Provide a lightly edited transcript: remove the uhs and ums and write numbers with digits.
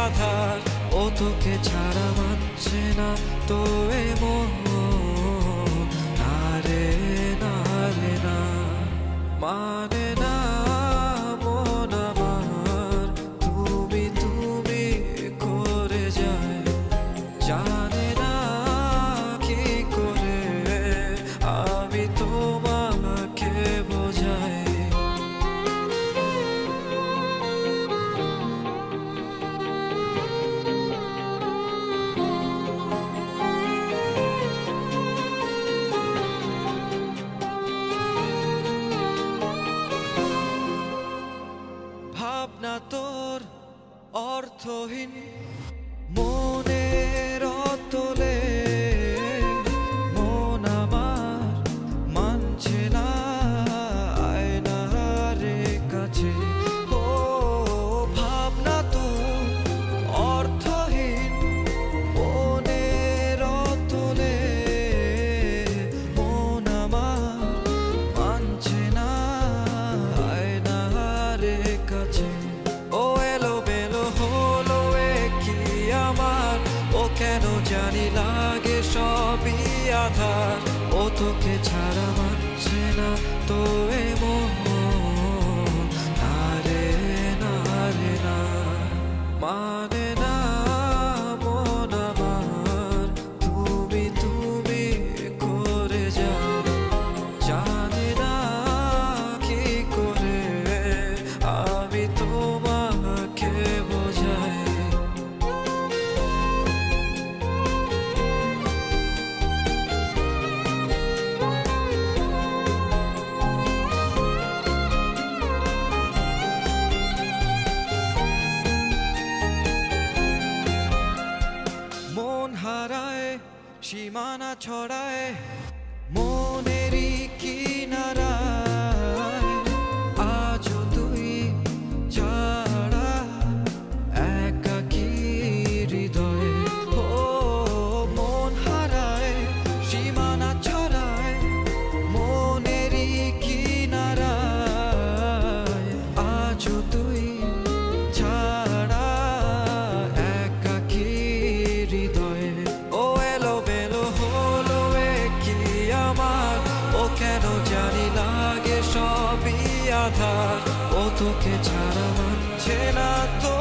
আধার, ও তোকে ছাড়া মানছে না তো এ মন, না রে না রে না, মানে না মন আমার, তুমি তুমি করে যায়, জানে না কি করে আমি তোমাকে বোঝাই। ভাবনা তোর অর্থহীন মনের অতলে, মন আমার মানছে না আয়নার কাছে। ও ভাবনা তোর অর্থহীন মনের অতলে, মন আমার মানছে না আয়নার কাছে। ও এলো বেলো হলো এ কি আমার, ও কেন জানি লাগে সবই আধার, ও তোকে ছাড়া মানছে না তো এ মন, না রে না রে না, মানে না মন আমার, তুমি তুমি করে যাও, জানে না কি করে আমি তোমাকে বোঝাই। মন হারায় সীমানা ছড়ায় মনেরই কিনারায়, আজও তুই ছাড়া একাকী হৃদয়ে। ও মন হারায় সীমানা ছড়ায় মনেরই কিনারায়, আজও তুই ছাড়া একাকী হৃদয়ে। ও এলো বেলো হলো এ কি আমার, ও কেন জানি লাগে সবই আধার, ও তোকে ছাড়া মানছে না তো